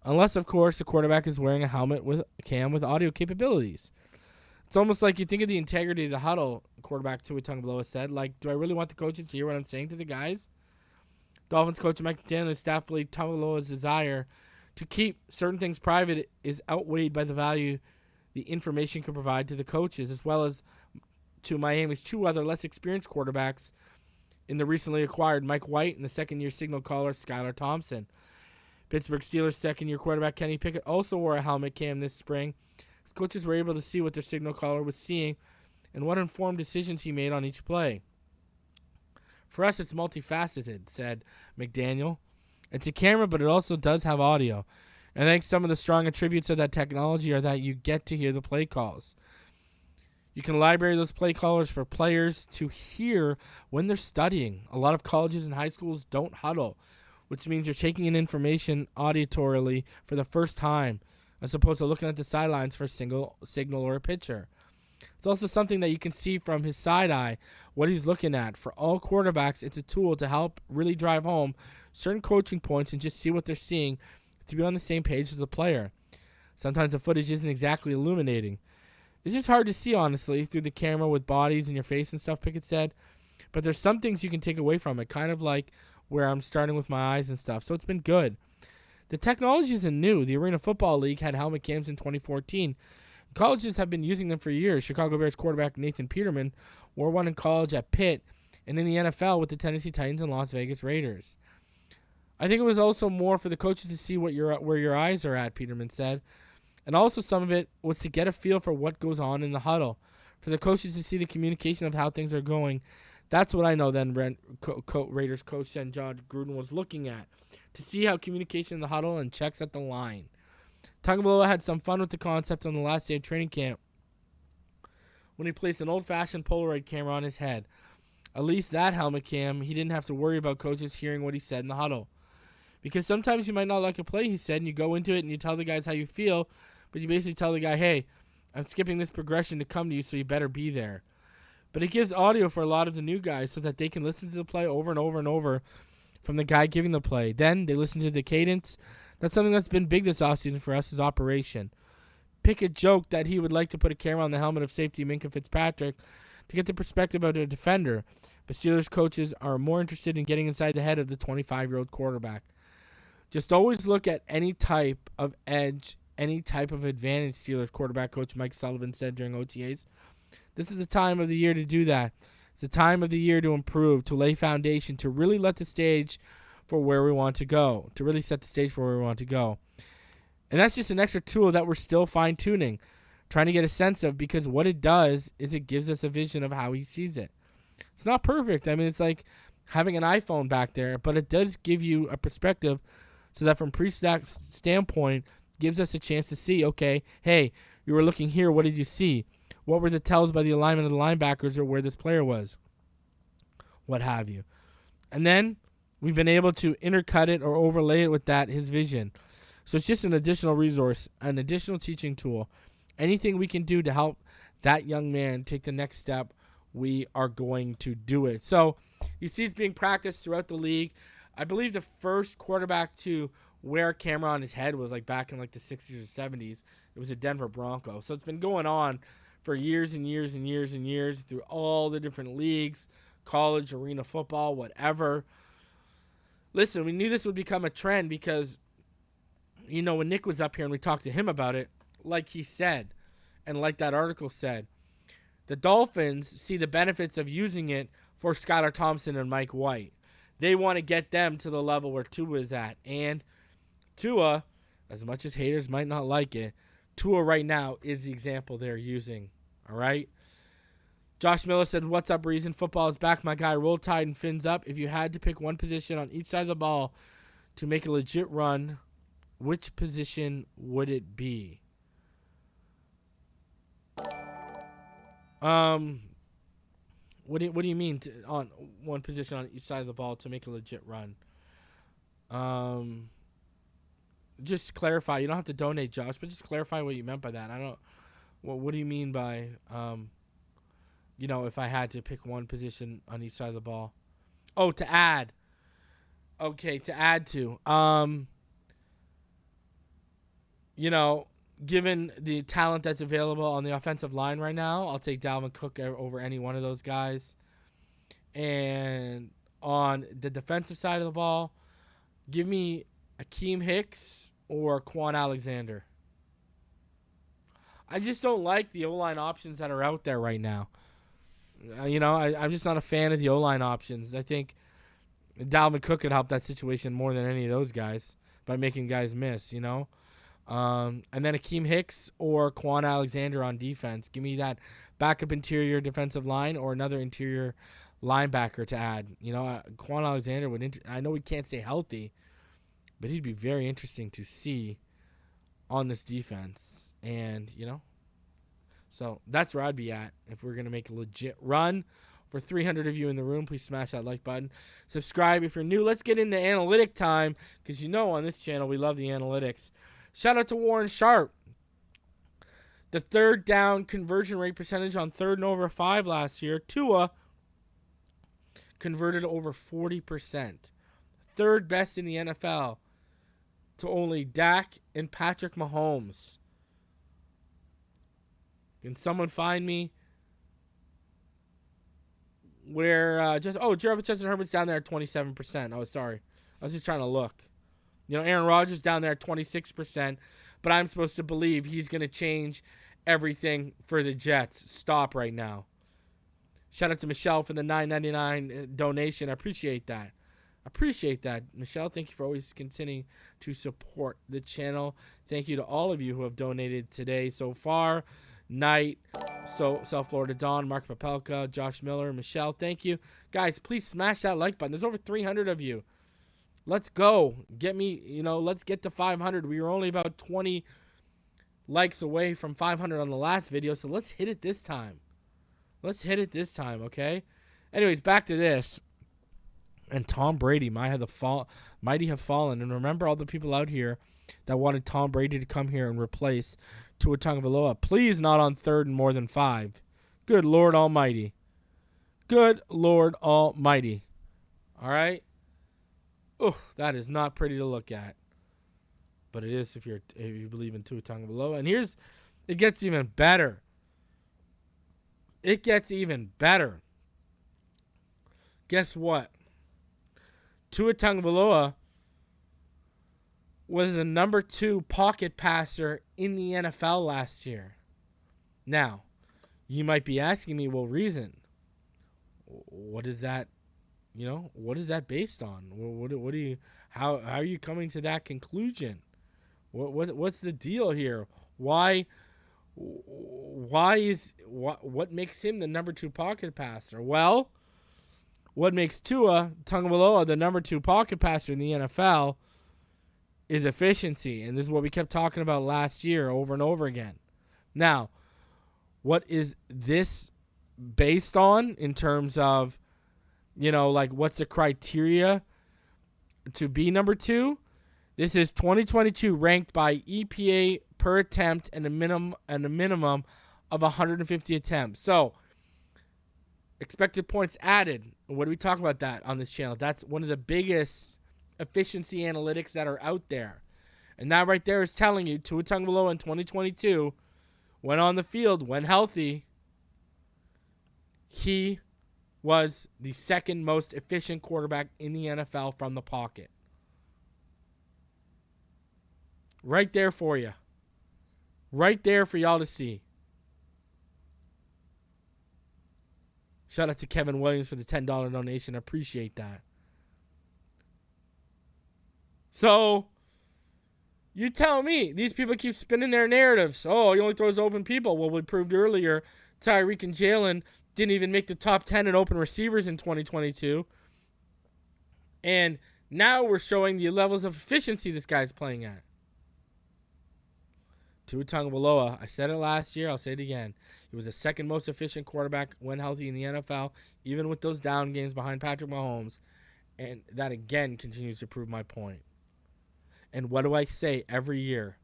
unless, of course, the quarterback is wearing a helmet with a cam with audio capabilities. It's almost like you think of the integrity of the huddle, quarterback Tua Tagovailoa said. Like, do I really want the coaches to hear what I'm saying to the guys? Dolphins coach Mike McDaniel and his staff believe Tagovailoa's desire to keep certain things private is outweighed by the value the information can provide to the coaches, as well as to Miami's two other less experienced quarterbacks in the recently acquired Mike White and the second-year signal caller Skylar Thompson. Pittsburgh Steelers second-year quarterback Kenny Pickett also wore a helmet cam this spring. His coaches were able to see what their signal caller was seeing and what informed decisions he made on each play. For us, it's multifaceted, said McDaniel. It's a camera, but it also does have audio. And I think some of the strong attributes of that technology are that you get to hear the play calls. You can library those play callers for players to hear when they're studying. A lot of colleges and high schools don't huddle, which means you're taking in information auditorily for the first time, as opposed to looking at the sidelines for a single signal or a picture. It's also something that you can see from his side eye, what he's looking at. For all quarterbacks, it's a tool to help really drive home certain coaching points and just see what they're seeing to be on the same page as the player. Sometimes the footage isn't exactly illuminating. It's just hard to see, honestly, through the camera with bodies in your face and stuff, Pickett said. But there's some things you can take away from it, kind of like where I'm starting with my eyes and stuff. So it's been good. The technology isn't new. The Arena Football League had helmet cams in 2014. Colleges have been using them for years. Chicago Bears quarterback Nathan Peterman wore one in college at Pitt and in the NFL with the Tennessee Titans and Las Vegas Raiders. I think it was also more for the coaches to see where your eyes are at, Peterman said. And also some of it was to get a feel for what goes on in the huddle. For the coaches to see the communication of how things are going. That's what I know then Raiders coach then John Gruden was looking at. To see how communication in the huddle and checks at the line. Tagovailoa had some fun with the concept on the last day of training camp when he placed an old-fashioned Polaroid camera on his head. At least that helmet cam, he didn't have to worry about coaches hearing what he said in the huddle. Because sometimes you might not like a play he said, and you go into it and you tell the guys how you feel, but you basically tell the guy, hey, I'm skipping this progression to come to you, so you better be there. But it gives audio for a lot of the new guys so that they can listen to the play over and over and over from the guy giving the play. Then they listen to the cadence. That's something that's been big this offseason for us is operation. Pickett joked that he would like to put a camera on the helmet of safety Minkah Fitzpatrick to get the perspective of the defender, but Steelers coaches are more interested in getting inside the head of the 25-year-old quarterback. Just always look at any type of edge, any type of advantage, Steelers quarterback coach Mike Sullivan said during OTAs. This is the time of the year to do that. It's the time of the year to improve, to lay foundation, to really let the stage for where we want to go, to really set the stage for where we want to go. And that's just an extra tool that we're still fine-tuning, trying to get a sense of, because what it does is it gives us a vision of how he sees it. It's not perfect. I mean, it's like having an iPhone back there, but it does give you a perspective so that from pre-snap standpoint, gives us a chance to see, okay, hey, you were looking here. What did you see? What were the tells by the alignment of the linebackers or where this player was? What have you. And then we've been able to intercut it or overlay it with that, his vision. So it's just an additional resource, an additional teaching tool. Anything we can do to help that young man take the next step, we are going to do it. So you see it's being practiced throughout the league. I believe the first quarterback to wear a camera on his head was like back in like the 60s or 70s. It was a Denver Bronco. So it's been going on for years and years and years and years through all the different leagues, college, arena football, whatever. Listen, we knew this would become a trend because, you know, when Nick was up here and we talked to him about it, like he said, and like that article said, the Dolphins see the benefits of using it for Skylar Thompson and Mike White. They want to get them to the level where Tua is at. And Tua, as much as haters might not like it, Tua right now is the example they're using. All right? Josh Miller said, "What's up, Reason? Football is back, my guy. Roll Tide and fins up. If you had to pick one position on each side of the ball to make a legit run, which position would it be?" What do you mean on one position on each side of the ball to make a legit run? Just clarify. You don't have to donate, Josh, but just clarify what you meant by that. I don't. What do you mean by you know, if I had to pick one position on each side of the ball? Oh, to add. Okay, to add to. You know, given the talent that's available on the offensive line right now, I'll take Dalvin Cook over any one of those guys. And on the defensive side of the ball, give me Akeem Hicks or Quan Alexander. I just don't like the O-line options that are out there right now. You know, I'm just not a fan of the O-line options. I think Dalvin Cook could help that situation more than any of those guys by making guys miss, you know. And then Akeem Hicks or Quan Alexander on defense. Give me that backup interior defensive line or another interior linebacker to add. You know, Quan Alexander would. I know we can't stay healthy, but he'd be very interesting to see on this defense. And, you know, so that's where I'd be at if we're going to make a legit run. For 300 of you in the room, please smash that like button. Subscribe if you're new. Let's get into analytic time because, you know, on this channel, we love the analytics. Shout out to Warren Sharp. The third down conversion rate percentage on 3rd and over 5 last year. Tua converted over 40%. Third best in the NFL to only Dak and Patrick Mahomes. Can someone find me where Justin Herbert's down there at 27%. Oh, sorry. I was just trying to look. You know, Aaron Rodgers down there at 26%, but I'm supposed to believe he's going to change everything for the Jets. Stop right now. Shout out to Michelle for the $9.99 donation. I appreciate that. Michelle, thank you for always continuing to support the channel. Thank you to all of you who have donated today so far. Knight, South Florida Dawn, Mark Papelka, Josh Miller, Michelle, thank you. Guys, please smash that like button. There's over 300 of you. Let's go. Let's get to 500. We were only about 20 likes away from 500 on the last video, so let's hit it this time. Okay? Anyways, back to this. And Tom Brady mighty have fallen. And remember all the people out here that wanted Tom Brady to come here and replace Tua Tagovailoa. Please not on 3rd and more than 5. Good Lord Almighty. All right? Oh, that is not pretty to look at. But it is if you believe in Tua Tagovailoa. And it gets even better. Guess what? Tua Tagovailoa was the number 2 pocket passer in the NFL last year. Now, you might be asking me, well, reason. What is that? You know, what is that based on? How are you coming to that conclusion? What's the deal here? What makes him the number 2 pocket passer? Well, what makes Tua Tagovailoa the number 2 pocket passer in the NFL is efficiency. And this is what we kept talking about last year over and over again. Now, what is this based on in terms of, what's the criteria to be number 2? This is 2022 ranked by EPA per attempt and a minimum of 150 attempts. So, expected points added. What do we talk about that on this channel? That's one of the biggest efficiency analytics that are out there. And that right there is telling you Tua Tagovailoa in 2022, when on the field, when healthy, he was the second most efficient quarterback in the NFL from the pocket. Right there for you. Right there for y'all to see. Shout out to Kevin Williams for the $10 donation. I appreciate that. So, you tell me. These people keep spinning their narratives. Oh, he only throws open people. Well, we proved earlier Tyreek and Jaylen didn't even make the top 10 in open receivers in 2022. And now we're showing the levels of efficiency this guy's playing at. Tua Tagovailoa, I said it last year, I'll say it again. He was the second most efficient quarterback when healthy in the NFL, even with those down games behind Patrick Mahomes. And that, again, continues to prove my point. And what do I say every year?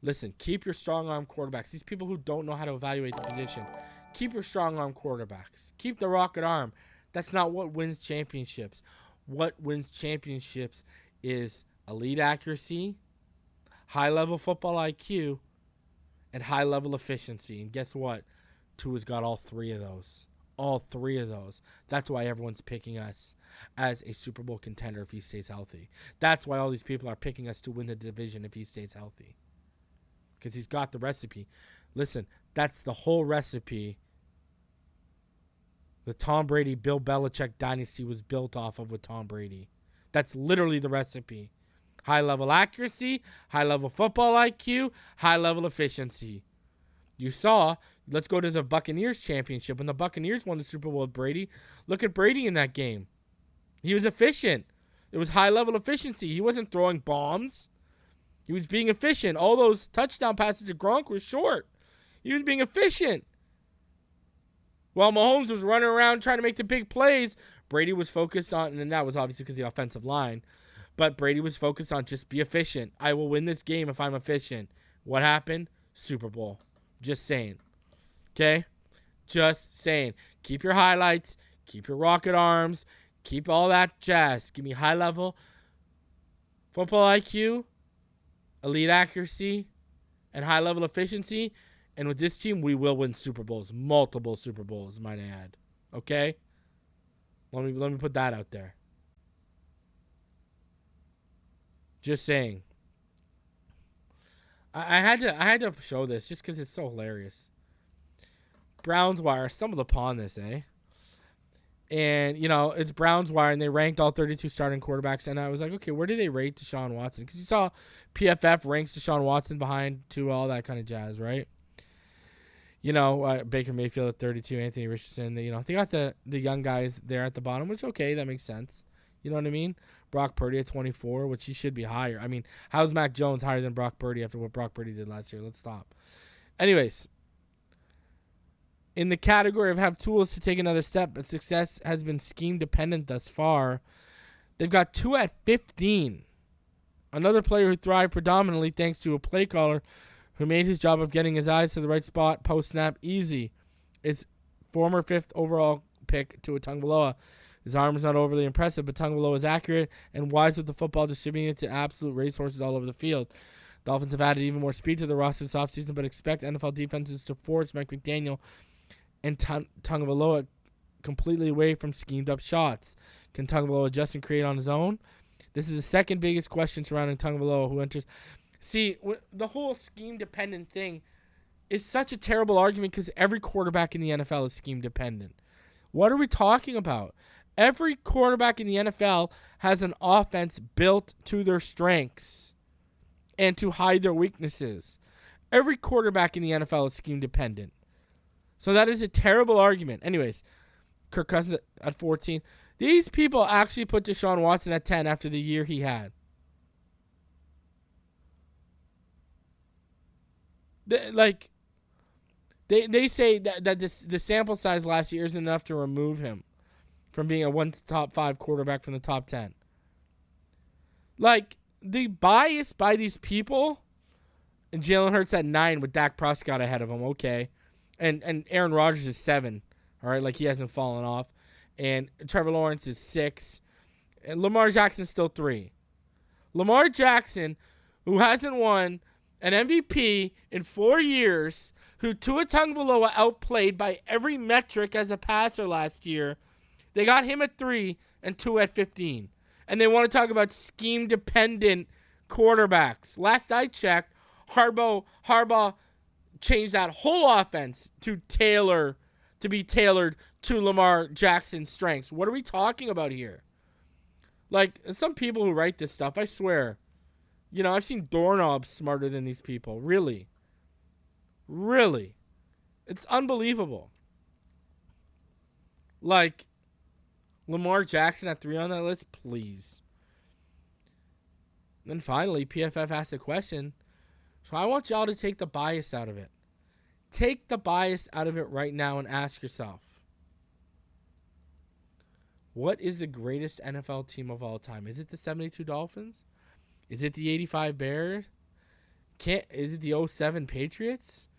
Listen, keep your strong-arm quarterbacks. These people who don't know how to evaluate the position, keep your strong-arm quarterbacks. Keep the rocket arm. That's not what wins championships. What wins championships is elite accuracy, high-level football IQ, and high-level efficiency. And guess what? Tua's got all 3 of those. All 3 of those. That's why everyone's picking us as a Super Bowl contender if he stays healthy. That's why all these people are picking us to win the division if he stays healthy. Because he's got the recipe. Listen, that's the whole recipe. The Tom Brady, Bill Belichick dynasty was built off of with Tom Brady. That's literally the recipe. High-level accuracy, high-level football IQ, high-level efficiency. You saw, let's go to the Buccaneers championship. When the Buccaneers won the Super Bowl with Brady, look at Brady in that game. He was efficient. It was high-level efficiency. He wasn't throwing bombs. He was being efficient. All those touchdown passes to Gronk were short. He was being efficient. While Mahomes was running around trying to make the big plays, Brady was focused on, and that was obviously because of the offensive line, but Brady was focused on just be efficient. I will win this game if I'm efficient. What happened? Super Bowl. Just saying. Okay? Just saying. Keep your highlights. Keep your rocket arms. Keep all that jazz. Give me high level football IQ, elite accuracy, and high level efficiency. And with this team, we will win Super Bowls. Multiple Super Bowls, might I add. Okay? Let me put that out there. Just saying. I had to show this just because it's so hilarious. Browns Wire stumbled upon this, eh? And, it's Browns Wire, and they ranked all 32 starting quarterbacks. And I was like, okay, where do they rate Deshaun Watson? Because you saw PFF ranks Deshaun Watson behind Tua, all that kind of jazz, right? Baker Mayfield at 32, Anthony Richardson. They got the young guys there at the bottom, which, okay, that makes sense. You know what I mean? Brock Purdy at 24, which he should be higher. I mean, how's Mac Jones higher than Brock Purdy after what Brock Purdy did last year? Let's stop. Anyways, in the category of have tools to take another step, but success has been scheme dependent thus far, they've got Tua at 15. Another player who thrived predominantly thanks to a play caller who made his job of getting his eyes to the right spot post-snap easy. Is former 5th overall pick Tua Tagovailoa. His arm is not overly impressive, but Tagovailoa is accurate and wise with the football, distributing it to absolute racehorses all over the field. Dolphins have added even more speed to the roster this offseason, but expect NFL defenses to force Mike McDaniel and Tagovailoa completely away from schemed-up shots. Can Tagovailoa adjust and create on his own? This is the second biggest question surrounding Tagovailoa, who enters. See, the whole scheme-dependent thing is such a terrible argument because every quarterback in the NFL is scheme-dependent. What are we talking about? Every quarterback in the NFL has an offense built to their strengths and to hide their weaknesses. Every quarterback in the NFL is scheme dependent. So that is a terrible argument. Anyways, Kirk Cousins at 14. These people actually put Deshaun Watson at 10 after the year he had. They say that the sample size last year isn't enough to remove him from being a top 5 quarterback from the top 10. Like, the bias by these people, and Jalen Hurts at 9 with Dak Prescott ahead of him, okay. And Aaron Rodgers is 7, all right, like he hasn't fallen off. And Trevor Lawrence is 6. And Lamar Jackson's still 3. Lamar Jackson, who hasn't won an MVP in 4 years, who Tua Tagovailoa outplayed by every metric as a passer last year, they got him at 3 and Tua at 15. And they want to talk about scheme-dependent quarterbacks. Last I checked, Harbaugh changed that whole offense to be tailored to Lamar Jackson's strengths. What are we talking about here? Like, some people who write this stuff, I swear, I've seen doorknobs smarter than these people. Really. Really. It's unbelievable. Like, Lamar Jackson at 3 on that list, please. And then finally, PFF asked a question. So I want y'all to take the bias out of it. Take the bias out of it right now and ask yourself, what is the greatest NFL team of all time? Is it the 72 Dolphins? Is it the 85 Bears? Is it the 07 Patriots?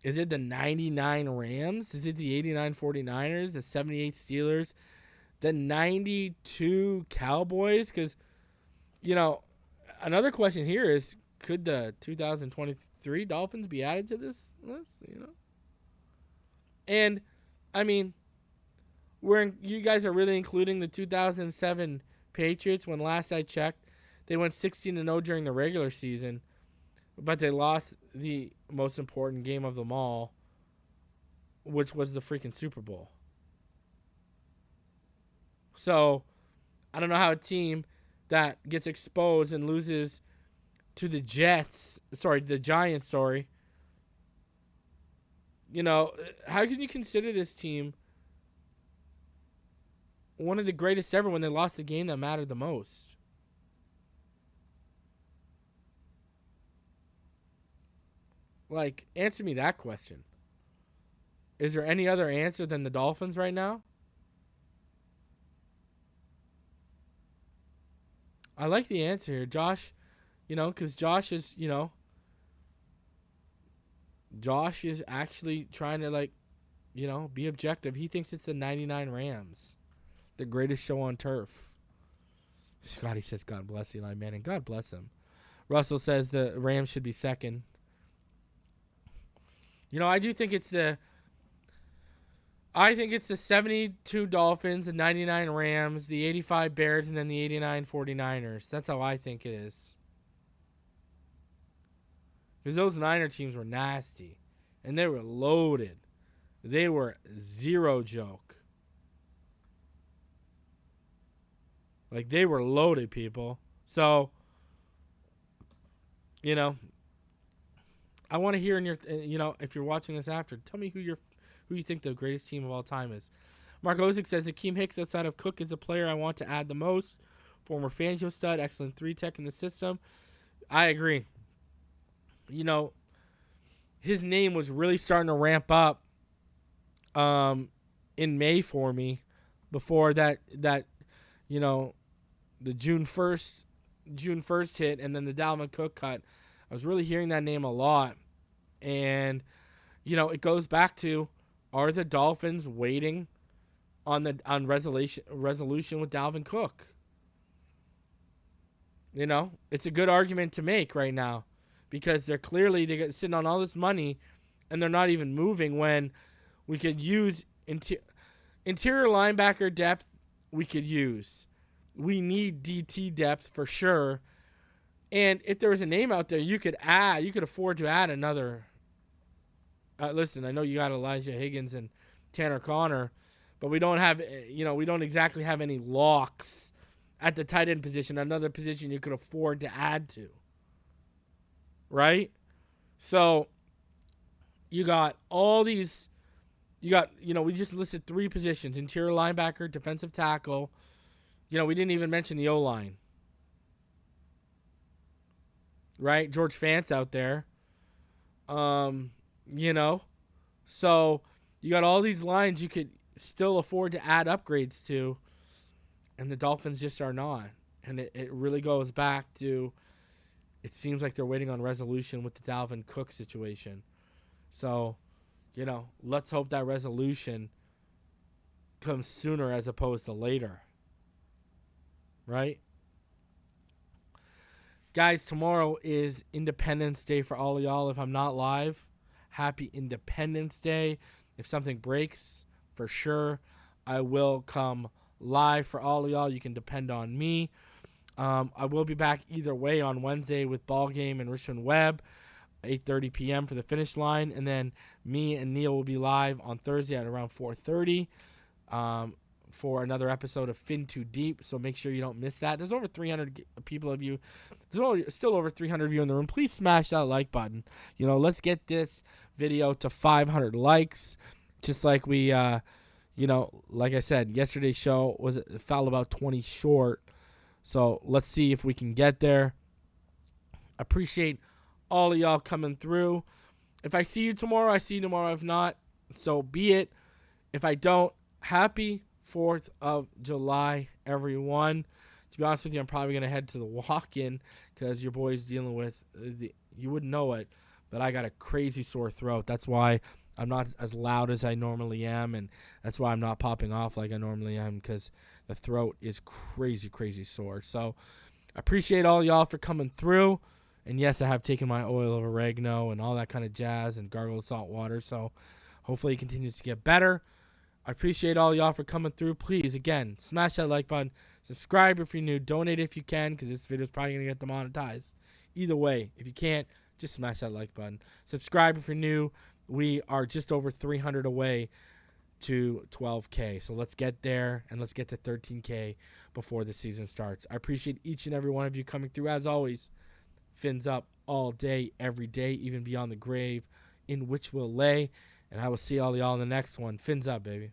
Is it the 99 Rams? Is it the 89 49ers? The 78 Steelers? The 92 Cowboys? Because, another question here is, could the 2023 Dolphins be added to this list? And, I mean, you guys are really including the 2007 Patriots when last I checked, they went 16-0 during the regular season, but they lost the most important game of them all, which was the freaking Super Bowl. So, I don't know how a team that gets exposed and loses to the Giants, how can you consider this team one of the greatest ever when they lost the game that mattered the most? Like, answer me that question. Is there any other answer than the Dolphins right now? I like the answer here. Josh, because Josh is, Josh is actually trying to, be objective. He thinks it's the 99 Rams, the greatest show on turf. Scotty says, God bless Eli Manning. God bless him. Russell says the Rams should be second. I do think it's the 72 Dolphins, the 99 Rams, the 85 Bears, and then the 89 49ers. That's how I think it is. Because those Niner teams were nasty. And they were loaded. They were zero joke. Like, they were loaded, people. So, I want to hear in your, if you're watching this after, tell me who you think the greatest team of all time is. Mark Ozick says, Akeem Hicks outside of Cook is a player I want to add the most. Former Fangio stud, excellent 3-tech in the system. I agree. His name was really starting to ramp up in May for me before that the June 1st hit and then the Dalvin Cook cut. I was really hearing that name a lot. And, it goes back to, are the Dolphins waiting on resolution with Dalvin Cook? It's a good argument to make right now because they get sitting on all this money and they're not even moving when we could use interior linebacker depth. We need DT depth for sure. And if there was a name out there you could afford to add another. Listen, I know you got Elijah Higgins and Tanner Conner, but we don't exactly have any locks at the tight end position, another position you could afford to add to. Right? So you got all these You got, we just listed 3 positions: interior linebacker, defensive tackle. We didn't even mention the O-line. Right? George Fant's out there. So you got all these lines you could still afford to add upgrades to, and the Dolphins just are not. And it really goes back to, it seems like they're waiting on resolution with the Dalvin Cook situation. So, let's hope that resolution comes sooner as opposed to later. Right? Guys, tomorrow is Independence Day for all of y'all. If I'm not live, happy Independence Day. If something breaks, for sure, I will come live for all of y'all. You can depend on me. I will be back either way on Wednesday with Ball Game and Richmond Webb, 8:30 p.m. for the finish line. And then me and Neil will be live on Thursday at around 4:30 for another episode of Fin Too Deep. So make sure you don't miss that. There's over 300 people of you. There's still over 300 of you in the room. Please smash that like button. Let's get this video to 500 likes. Just like we, like I said, yesterday's show fell about 20 short. So let's see if we can get there. Appreciate all of y'all coming through. If I see you tomorrow, I see you tomorrow. If not, so be it. If I don't, happy 4th of July, everyone. To be honest with you, I'm probably going to head to the walk-in because your boy's dealing with, you wouldn't know it, but I got a crazy sore throat. That's why I'm not as loud as I normally am, and that's why I'm not popping off like I normally am, because the throat is crazy, crazy sore. So I appreciate all y'all for coming through. And yes, I have taken my oil of oregano and all that kind of jazz and gargled salt water. So hopefully it continues to get better. I appreciate all y'all for coming through. Please, again, smash that like button. Subscribe if you're new. Donate if you can, because this video is probably going to get demonetized. Either way, if you can't, just smash that like button. Subscribe if you're new. We are just over 300 away to 12K. So let's get there, and let's get to 13K before the season starts. I appreciate each and every one of you coming through. As always, fins up all day, every day, even beyond the grave in which we'll lay. And I will see all y'all in the next one. Fins up, baby.